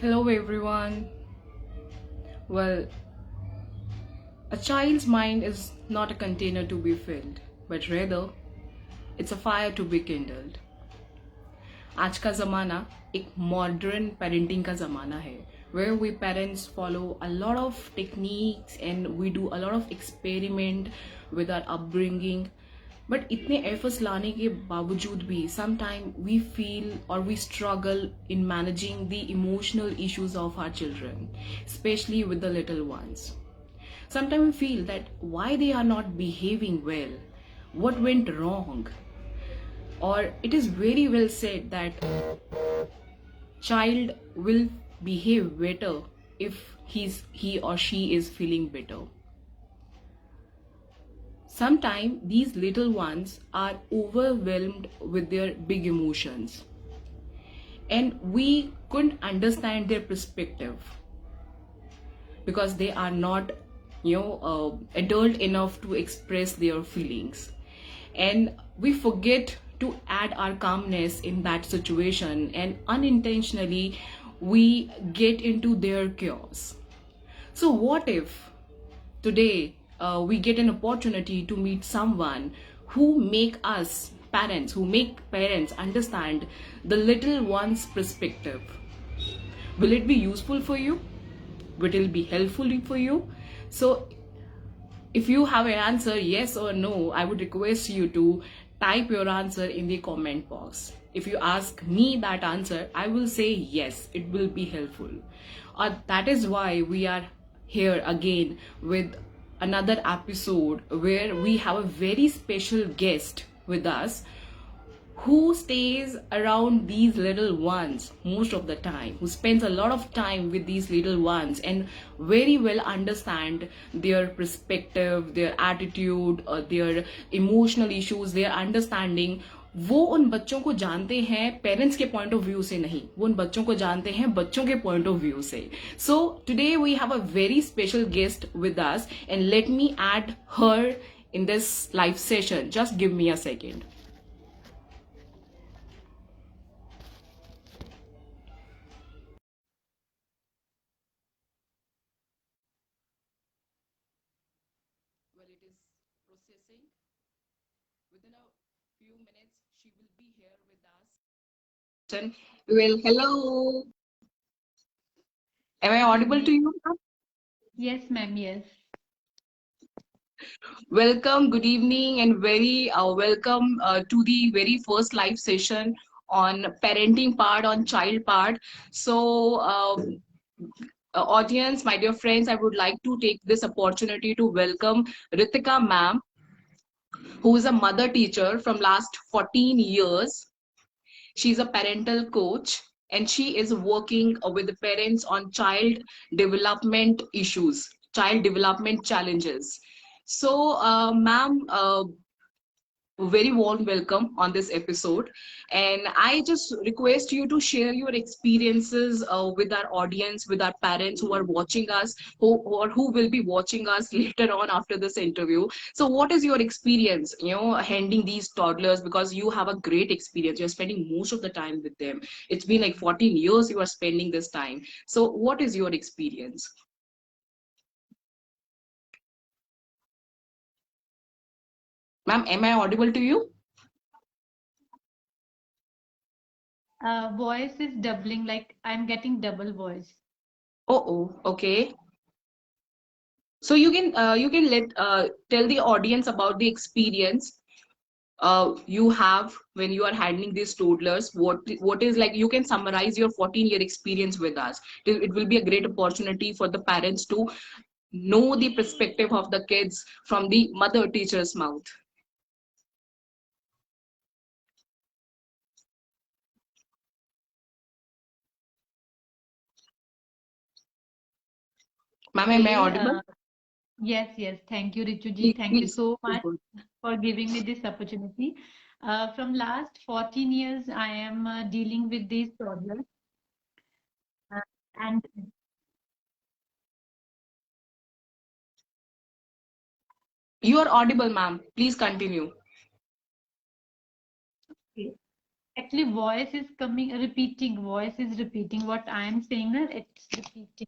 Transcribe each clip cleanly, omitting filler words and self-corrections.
Hello everyone. Well, a child's mind is not a container to be filled, but rather it's a fire to be kindled. आज का ज़माना एक modern parenting का ज़माना है where we parents follow a lot of techniques and we do a lot of experiment with our upbringing. But इतने efforts लाने के बावजूद भी sometimes we feel or we struggle in managing the emotional issues of our children, especially with the little ones. Sometimes we feel that why they are not behaving well, what went wrong, or it is very well said that child will behave better if he or she is feeling better. Sometimes these little ones are overwhelmed with their big emotions and we couldn't understand their perspective because they are not adult enough to express their feelings, and we forget to add our calmness in that situation and unintentionally we get into their chaos. So what if today we get an opportunity to meet someone who make parents understand the little one's perspective? Will it be useful for you? Will it be helpful for you? So if you have an answer, yes or no, I would request you to type your answer in the comment box. If you ask me that answer, I will say yes, it will be helpful. That is why we are here again with another episode where we have a very special guest with us who stays around these little ones most of the time, who spends a lot of time with these little ones and very well understand their perspective, their attitude, their emotional issues, their understanding. वो उन बच्चों को जानते हैं parents के point of view से नहीं, वो उन बच्चों को जानते हैं बच्चों के पॉइंट ऑफ व्यू से. So today we have a very special guest with us and let me add her in this live session. Just give me a second. Well, it is processing. Within a few minutes, she will be here with us. Well, hello. Am I audible to you? Yes, ma'am. Yes. Welcome, good evening, and very welcome to the very first live session on parenting part, on child part. So, audience, my dear friends, I would like to take this opportunity to welcome Ritika ma'am, who is a mother teacher from last 14 years. She's a parental coach and she is working with the parents on child development issues, child development challenges. So, ma'am, very warm welcome on this episode. And I just request you to share your experiences with our audience, with our parents who are watching us, or who will be watching us later on after this interview. So what is your experience, handling these toddlers? Because you have a great experience. You're spending most of the time with them. It's been like 14 years you are spending this time. So what is your experience? Ma'am, am I audible to you? Voice is doubling, like I'm getting double voice. Oh, okay. So you can let tell the audience about the experience you have when you are handling these toddlers. What is, like, you can summarize your 14-year experience with us. It will be a great opportunity for the parents to know the perspective of the kids from the mother teacher's mouth. Ma'am, am I Okay. audible? Yes, yes. Thank you, Ritu ji. Please, Thank you please. so much for giving me this opportunity. From last 14 years, I am dealing with these toddlers. Uh, and You are audible, ma'am. Please continue. Actually, voice is coming, repeating. Voice is repeating what I am saying. Na, it's repeating.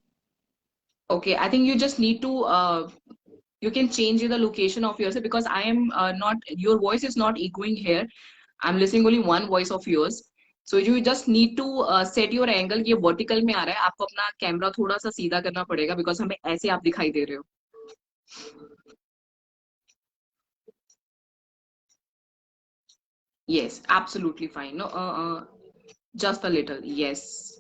Okay, I think you just need to you can change the location of yourself because I am not, your voice is not echoing here. I'm listening only one voice of yours. So you just need to set your angle. ये vertical में आ रहा है, आपको अपना camera थोड़ा सा सीधा करना पड़ेगा because हमें ऐसे आप दिखाई दे रहे हो. Yes, absolutely fine. No, just a little. Yes.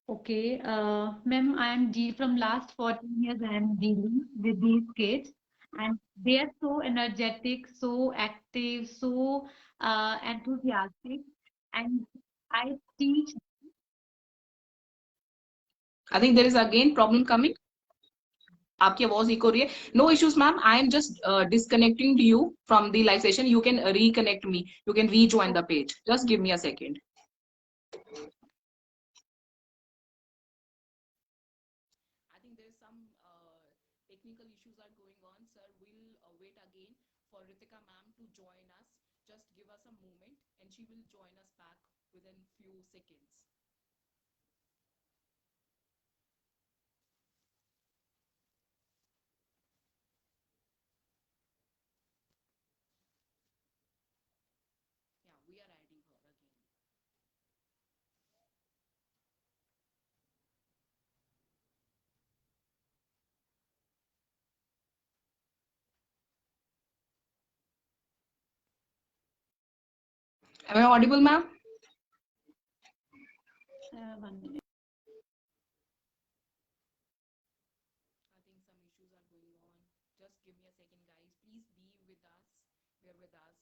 Okay, ma'am, I am from last 14 years I am dealing with these kids, and they are so energetic, so active, so enthusiastic, and I teach. I think there is again problem coming. आपकी आवाज eco रही है. No issues, ma'am. I am just disconnecting you from the live session. You can reconnect me. You can rejoin the page. Just give me a second. I think there is some technical issues are going on, sir. We'll wait again for Ritika ma'am to join us. Just give us a moment, and she will join us back within few seconds. Yeah, we are adding her again. Am I audible, ma'am? 1 minute. I think some issues are going on. Just give me a second, guys. Please be with us. Bear with us.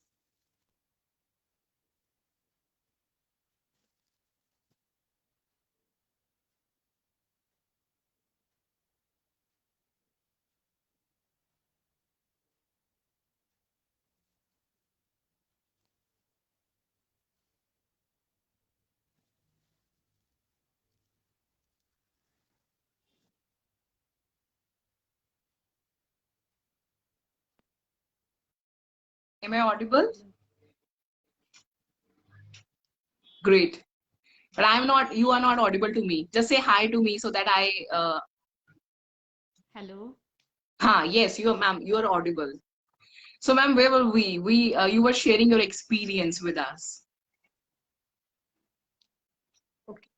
Am I audible? Great. But I'm not, you are not audible to me. Just say hi to me so that I, Hello. yes, you are, ma'am, you are audible. So, ma'am, where were we? You were sharing your experience with us. Okay.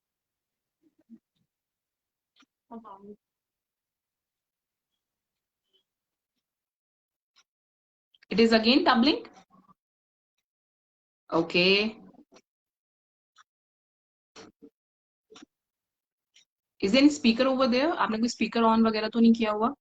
Okay. It is again doubling? Okay. Is there any speaker over there? आपने कोई speaker on वगैरह तो नहीं किया हुआ?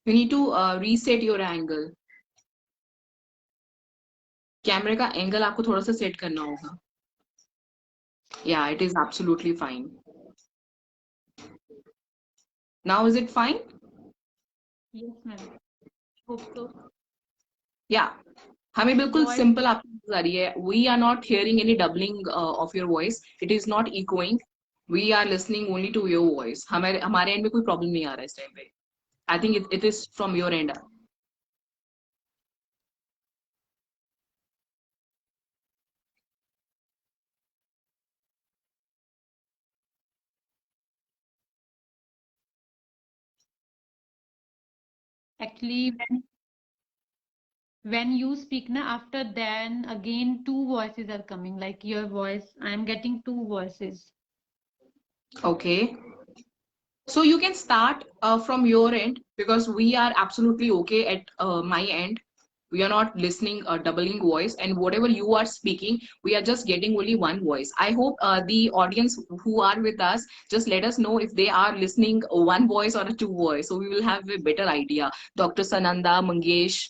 You need to reset your angle. कैमरे का angle आपको थोड़ा सा सेट करना होगा. Yeah, it is absolutely fine. Now is it fine? Yes, ma'am. Hope so. Yeah. हमें बिल्कुल Voice. सिंपल आपकी आवाज आ रही है. We are not hearing any doubling of your voice. It is not echoing. We are listening only to your voice. हमारे हमारे end में कोई problem नहीं आ रहा है इस time पे. I think it is from your end. Actually, when you speak na, after then again two voices are coming, like your voice. I am getting two voices. Okay. So you can start from your end because we are absolutely okay at my end. We are not listening a doubling voice, and whatever you are speaking, we are just getting only one voice. I hope the audience who are with us just let us know if they are listening one voice or a two voice, so we will have a better idea. Dr. Sananda, Mangesh.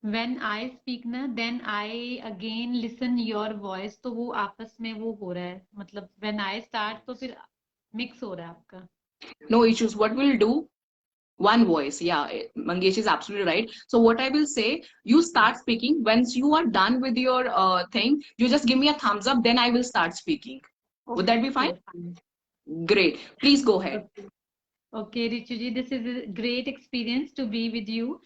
When I speak ना, then I again listen your voice. तो वो आपस में वो हो रहा है. मतलब when I start तो फिर mix हो रहा है आपका. No issues. What we'll do? One voice, yeah. Mangesh is absolutely right. So what I will say, you start speaking. Once you are done with your thing, you just give me a thumbs up, then I will start speaking. Would that be fine? Okay, fine. Great. Please go ahead. Okay. Okay, Richuji, this is a great experience to be with you.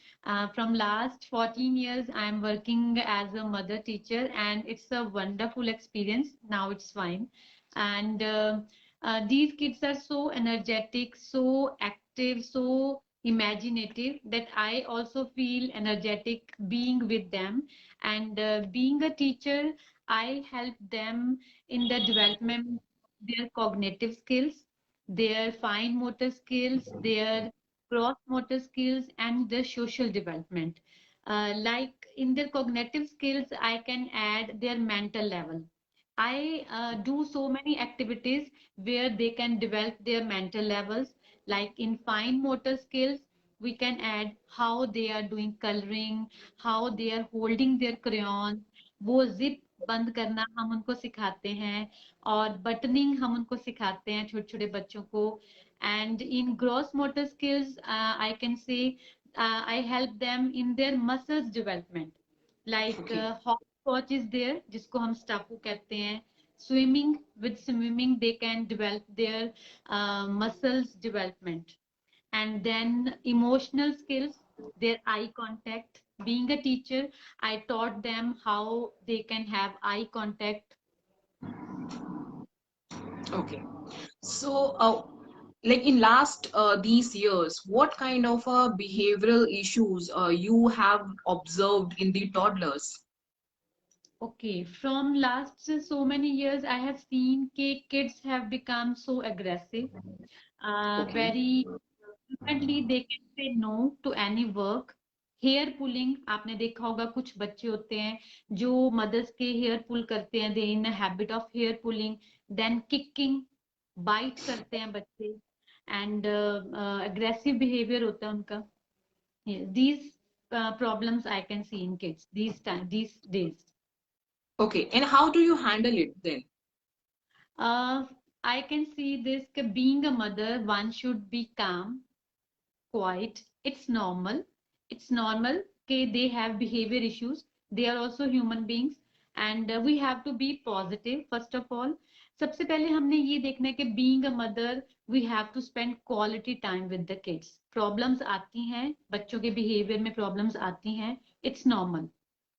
From last 14 years, I'm working as a mother teacher, and it's a wonderful experience. Now it's fine. And these kids are so energetic, so active, so imaginative that I also feel energetic being with them. And being a teacher, I help them in the development of their cognitive skills, their fine motor skills, their gross motor skills, and their social development. Like in their cognitive skills, I can add their mental level. I do so many activities where they can develop their mental levels. Like in fine motor skills, we can add how they are doing coloring, how they are holding their crayons, वो zip बंद करना हम उनको सिखाते हैं, और buttoning हम उनको सिखाते हैं छोटे छोटे बच्चों को. And in gross motor skills I can say I help them in their muscles development. Like Okay. Hopscotch is there, जिसको हम स्टापू कहते हैं. Swimming, with swimming they can develop their muscles development. And then emotional skills, their eye contact. Being a teacher, I taught them how they can have eye contact. Okay. So, like in last these years, what kind of behavioral issues you have observed in the toddlers? Okay, from last so many years, I have seen kids have become so aggressive. Okay. Very frequently, they can say no to any work. Hair pulling, आपने देखा होगा कुछ बच्चे होते हैं जो mother's के hair pull करते हैं, they in habit of hair pulling. Then kicking, bite करते हैं बच्चे, एंड अग्रेसिव बिहेवियर होता है उनका. These problems I can see in kids these days. Okay. And how do you handle it then? Uh, I can see this being a mother, one should be calm, quiet. It's normal. It's normal. Okay, they have behavior issues. They are also human beings, and we have to be positive. First of all, सबसे पहले हमने ये देखना है कि being a mother, we have to spend quality time with the kids. Problems आती हैं, बच्चों के behavior में problems आती हैं. It's normal.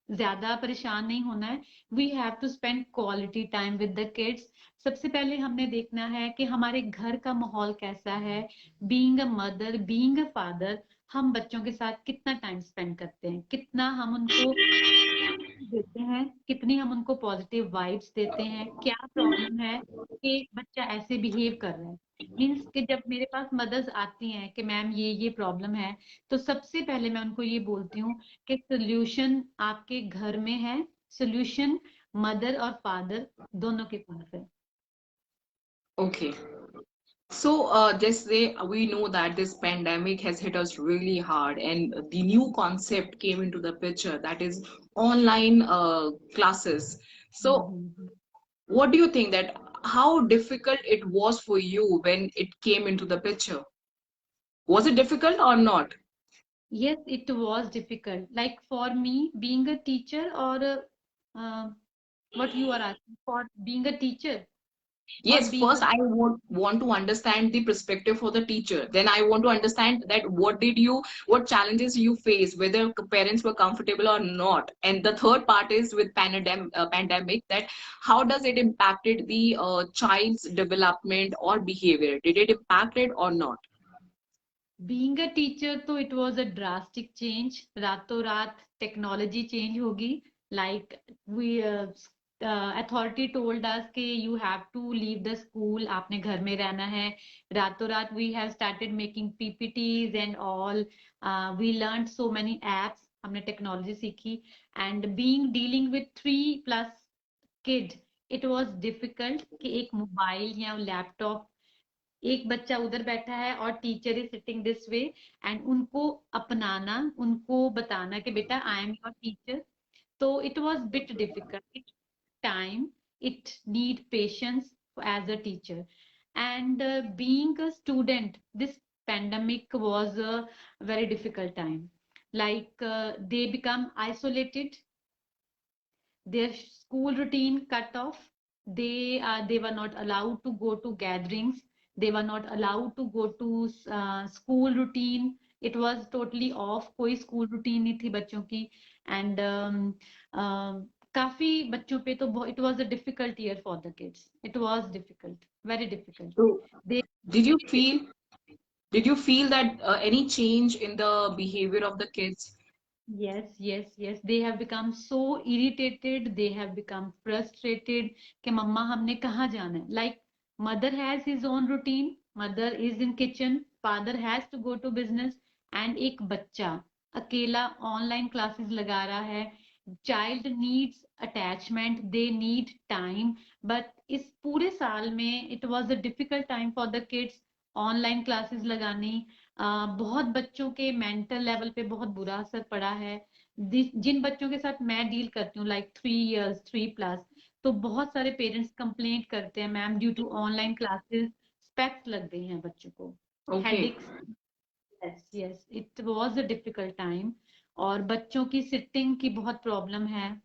ज्यादा परेशान नहीं होना है. We have to spend quality time with the kids. सबसे पहले हमने देखना है कि हमारे घर का माहौल कैसा है. Being a mother, being a father, हम बच्चों के साथ कितना टाइम स्पेंड करते हैं, कितना हम उनको देते हैं, कितनी हम उनको पॉजिटिव वाइब्स देते हैं. क्या प्रॉब्लम है कि बच्चा ऐसे बिहेव कर रहा है. मीन्स कि जब मेरे पास मदर्स आती हैं कि मैम ये प्रॉब्लम है, तो सबसे पहले मैं उनको ये बोलती हूँ कि सोल्यूशन आपके घर में है. सोल्यूशन मदर और फादर दोनों के पास है. Okay. So, just say we know that this pandemic has hit us really hard, and the new concept came into the picture, that is online classes. So, what do you think that how difficult it was for you when it came into the picture? Was it difficult or not? Yes, it was difficult. Like for me, being a teacher, or what you are asking for, being a teacher or Yes, being a first I would want to understand the perspective for the teacher. Then I want to understand that what challenges you face, whether parents were comfortable or not. And the third part is with pandemic, that how does it impacted the child's development or behavior? Did it impact it or not? being a teacher, तो it was a drastic change. रातों रात technology change होगी. Like we authority told us कि you have to leave the school, आपने घर में रहना है. रातों रात we have started making PPTs and all. We learned so many apps. हमने technology सीखी. And being dealing with 3+ kid, it was difficult कि एक मोबाइल या लैपटॉप, एक बच्चा उधर बैठा है और teacher is sitting this way, and उनको अपनाना, उनको बताना कि बेटा आई एम योर टीचर. तो it was bit difficult. It time, it need patience as a teacher. And being a student, this pandemic was a very difficult time. Like they become isolated, their school routine cut off. They were not allowed to go to gatherings. They were not allowed to go to school routine. It was totally off. कोई school routine नहीं थी बच्चों की. And काफी बच्चों पे तो it was a difficult year for the kids. It was difficult, very difficult. So, They did you feel did you feel that any change in the behavior of the kids? Yes, yes, yes. They have become so irritated. They have become frustrated कि मम्मा हमने कहाँ जाना है? Like mother has his own routine. Mother is in kitchen. Father has to go to business. And एक बच्चा अकेला online classes लगा रहा है. Child needs attachment. They need time. But इस पूरे साल में it was a difficult time for the kids. Online classes लगानी बहुत बच्चों के मेंटल लेवल पे बहुत बुरा असर पड़ा है. जिन बच्चों के साथ मैं डील करती हूँ लाइक 3 years 3+, तो बहुत सारे पेरेंट्स कंप्लेंट करते हैं ma'am due to online classes specs लग गई हैं बच्चों को, Okay. Headaches. Yes yes, it was a difficult time. और बच्चों की सिटिंग की बहुत प्रॉब्लम है.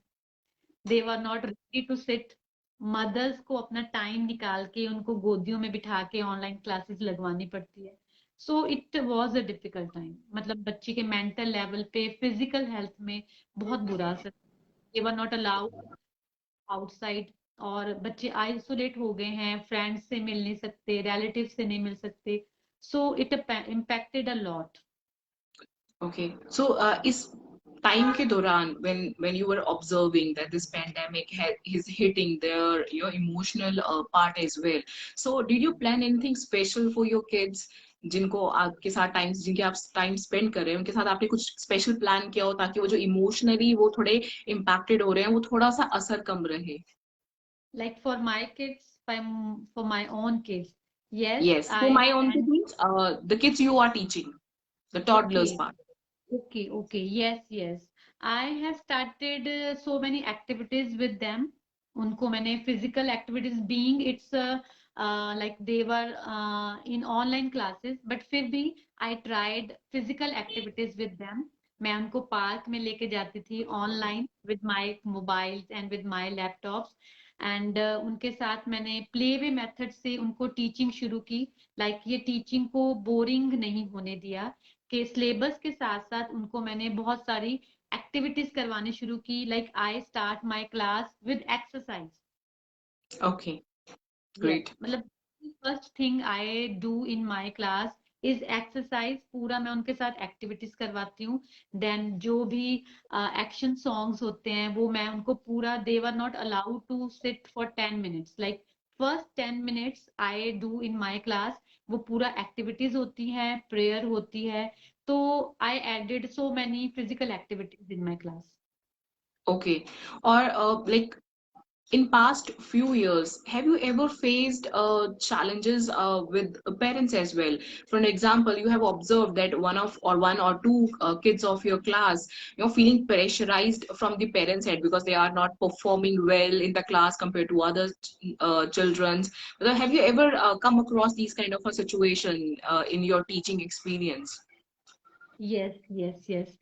They were not ready to sit. Mothers को अपना टाइम निकाल के उनको गोदियों में बिठा के ऑनलाइन क्लासेस लगवानी पड़ती है. So it was a difficult time. मतलब बच्चे के मेंटल लेवल पे फिजिकल हेल्थ में बहुत बुरा असर. दे वर नॉट अलाउड आउटसाइड. और बच्चे आइसोलेट हो गए हैं, फ्रेंड्स से मिल नहीं सकते, रिलेटिव से नहीं मिल सकते. So it impacted a lot. Okay. So, इस time के दौरान, when you were observing that this pandemic is hitting their emotional part as well. So, did you plan anything special for your kids? जिनको आपके साथ जिनके आप time spend कर रहे हैं उनके साथ आपने कुछ स्पेशल प्लान किया हो ताकि वो जो इमोशनली वो थोड़े इम्पैक्टेड हो रहे हैं वो थोड़ा सा असर कम रहे. Like for my kids, for my own kids, yes, Yes, for I my own planned. kids, the kids you are teaching, the toddlers Okay, part. okay, okay. Yes, yes. I have started so many activities with them. उनको मैंने physical activities being it's like they were in online classes, but फिर भी I tried physical activities with them. मैं उनको park में लेके जाती थी online with my mobiles and with my laptops. And उनके साथ मैंने प्ले वे मेथड से उनको टीचिंग शुरू की. लाइक ये टीचिंग को बोरिंग नहीं होने दिया कि सिलेबस के साथ साथ उनको मैंने बहुत सारी एक्टिविटीज करवानी शुरू की. Like I start my class with exercise. Okay, yes, great. मतलब first thing I do in my class is exercise. पूरा मैं उनके साथ एक्टिविटीज करवाती हूँ. देन जो भी एक्शन सॉन्ग्स होते हैं वो मैं उनको पूरा, they were not allowed to sit for 10 minutes. Like first 10 minutes I do in my class. वो पूरा एक्टिविटीज होती हैं, प्रेयर होती है. तो I added so many physical activities in my class. Okay. Or like in past few years, have you ever faced challenges with parents as well? For an example, you have observed that one or two kids of your class, feeling pressurized from the parents' side because they are not performing well in the class compared to other children's. Have you ever come across these kind of a situation in your teaching experience? Yes yes yes.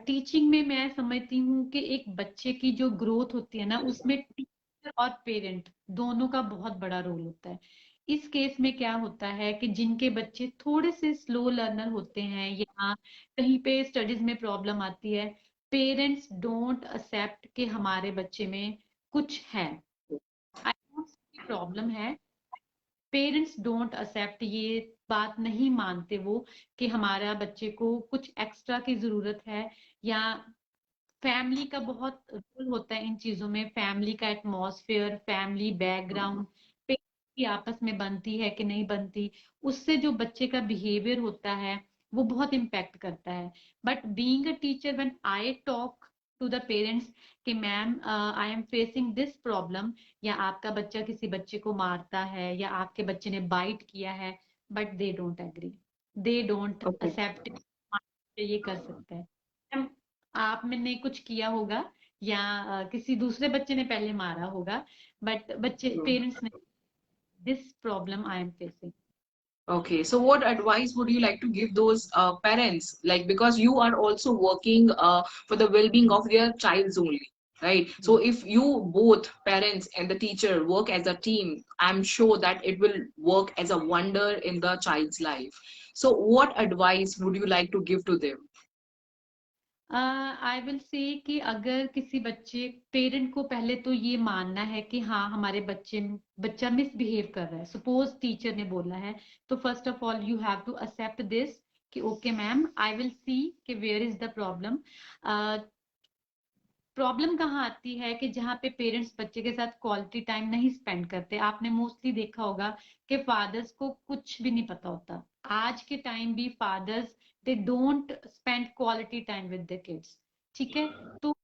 Teaching में मैं समझती हूँ कि एक बच्चे की जो growth होती है ना उसमें टीचर और पेरेंट दोनों का बहुत बड़ा रोल होता है. इस केस में क्या होता है कि जिनके बच्चे थोड़े से स्लो लर्नर होते हैं या कहीं पे स्टडीज में प्रॉब्लम आती है, पेरेंट्स डोंट एक्सेप्ट कि हमारे बच्चे में कुछ है. प्रॉब्लम है. पेरेंट्स डोंट एक्सेप्ट, ये बात नहीं मानते वो कि हमारा बच्चे को कुछ एक्स्ट्रा की जरूरत है. या फैमिली का बहुत रोल होता है इन चीजों में. फैमिली का एटमॉस्फेयर, फैमिली बैकग्राउंड, की आपस में बनती है कि नहीं बनती, उससे जो बच्चे का बिहेवियर होता है वो बहुत इम्पैक्ट करता है. But being a teacher when I talk to the parents कि ma'am I am facing this problem, या आपका बच्चा किसी बच्चे को मारता है या आपके बच्चे ने बाइट किया है, but they don't agree, they don't Okay. Accept ये कर सकता है. मैम, आप मैंने कुछ किया होगा या किसी दूसरे बच्चे ने पहले मारा होगा, बट बच्चे पेरेंट्स ने this problem I am facing. Okay, so what advice would you like to give those parents? Like, because you are also working for the well-being of their childs only, right? So if you both parents and the teacher work as a team, I'm sure that it will work as a wonder in the child's life. So what advice would you like to give to them? I will say कि अगर किसी बच्चे parent को पहले तो ये मानना है कि हाँ हमारे बच्चा मिसबिहेव कर रहा है, सपोज टीचर ने बोला है, तो first of all you have to accept this कि okay ma'am, I will see कि where is the problem. Problem कहाँ आती है कि जहाँ पे पेरेंट्स बच्चे के साथ क्वालिटी टाइम नहीं स्पेंड करते। आपने मोस्टली देखा होगा कि फादर्स को कुछ भी नहीं पता होता। आज के टाइम भी fathers they don't spend quality time with the kids. ठीक है, तो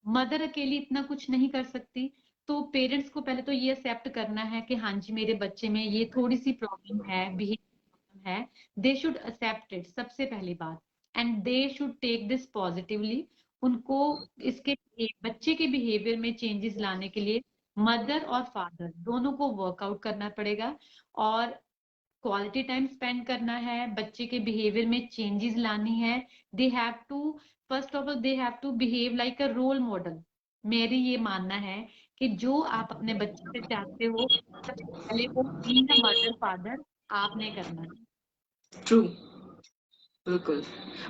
मदर अकेली इतना कुछ नहीं कर सकती। तो पेरेंट्स को पहले तो ये एक्सेप्ट करना है कि हाँ जी मेरे बच्चे में ये थोड़ी सी प्रॉब्लम है, बिहेवियर है। दे शुड एक्सेप्ट इट, सबसे पहली बात। And they should take this positively. उनको इसके बच्चे के बिहेवियर में चेंजेस लाने के लिए मदर और फादर दोनों को वर्कआउट करना पड़ेगा, और क्वालिटी टाइम स्पेंड करना है, बच्चे के बिहेवियर में चेंजेस लानी है। They have to, first of all they have to behave like a role model. मेरी ये मानना है कि जो आप अपने बच्चे से चाहते हो, सबसे पहले वो बीइंग अ मदर फादर आपने करना है। True. बिल्कुल।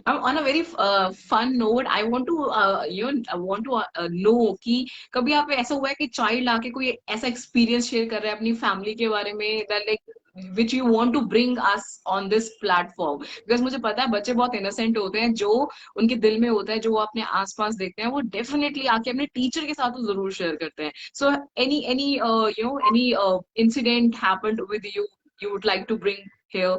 On a very fun note, I want to I want to know कि कभी आप ऐसा हुआ है कि चाइल्ड आके कोई ऐसा एक्सपीरियंस शेयर कर रहा है अपनी फैमिली के बारे में, that like which you want to bring us on this platform, because मुझे पता है बच्चे बहुत इनोसेंट होते हैं, जो उनके दिल में होता है, जो वो अपने आसपास देखते हैं, वो डेफिनेटली आके अपने टीचर के साथ तो जरूर शेयर करते हैं। सो any incident happened with you would like to bring here?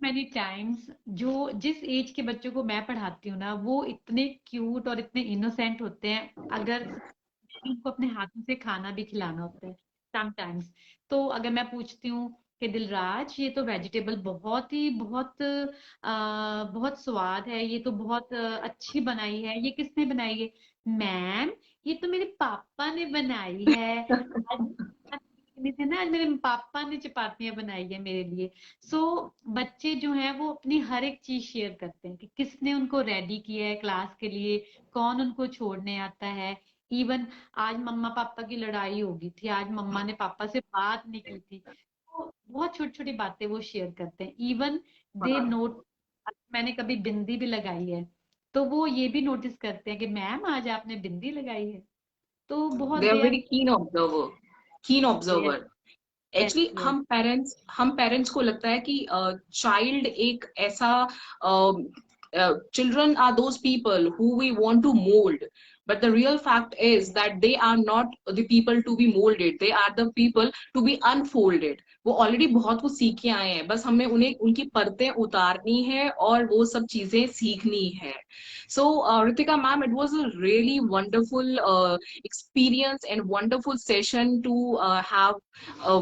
Many times जो जिस एज के बच्चों को मैं पढ़ाती हूँ ना, वो इतने क्यूट और इतने इनोसेंट होते हैं। अगर उनको अपने हाथों से खाना भी खिलाना होता है समटाइम्स, तो अगर मैं पूछती हूँ कि दिलराज ये तो वेजिटेबल बहुत ही बहुत स्वाद है, ये तो बहुत अच्छी बनाई है, ये किसने बनाई है? मैम ये तो मेरे पापा ने बनाई है। आज थे ना, आज मेरे पापा ने चपातियां बनाई है मेरे लिए। सो बच्चे जो हैं वो अपनी हर एक चीज शेयर करते हैं कि किसने उनको रेडी किया है क्लास के लिए, कौन उनको छोड़ने आता है। इवन आज मम्मा पापा की लड़ाई हो गई थी, आज मम्मा ने पापा से बात नहीं की थी, तो बहुत छोटी छोटी बातें वो शेयर करते हैं। इवन दे नोट, मैंने कभी बिंदी भी लगाई है तो वो ये भी नोटिस करते हैं कि मैम आज आपने बिंदी लगाई है। तो बहुत They are they are, very keen yes observer. Yes actually yes हम पेरेंट्स को लगता है कि चाइल्ड एक ऐसा children are those people who we want to mould, but the real fact is that they are not the people to be moulded, they are the people to be unfolded. वो already बहुत कुछ सीख के आए हैं, बस हमें उन्हें उनकी परतें उतारनी है और वो सब चीजें सीखनी है। सो Ritika ma'am, it was a really wonderful experience and wonderful session to have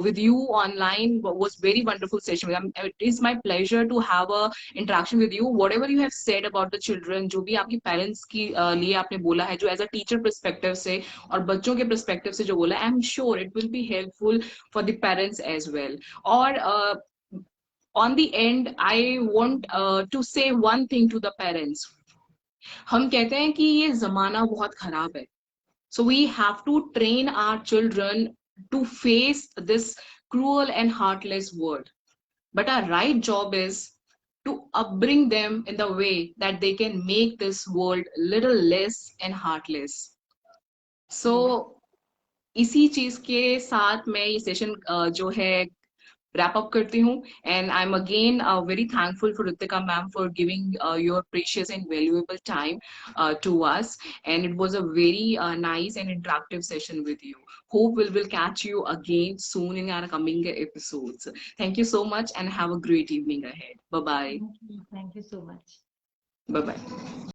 with you online. Was very wonderful session. It is my pleasure to have a interaction with you. Whatever you have said about the children, जो भी आपकी parents की लिए आपने बोला है, जो as a teacher perspective से और बच्चों के perspective से जो बोला, I'm sure it will be helpful for the parents as well. और on the end, I want to say one thing to the parents. हम कहते हैं कि ये जमाना बहुत खराब है, so we have to train our children to face this cruel and heartless world. But our right job is to upbring them in the way that they can make this world little less and heartless. So इसी चीज के साथ मैं ये session जो है wrap up करती हूँ, and I'm again very thankful for Ritika ma'am for giving your precious and valuable time to us, and it was a very nice and interactive session with you. Hope will catch you again soon in our coming episodes. Thank you so much and have a great evening ahead. Bye bye. Thank you so much. Bye bye.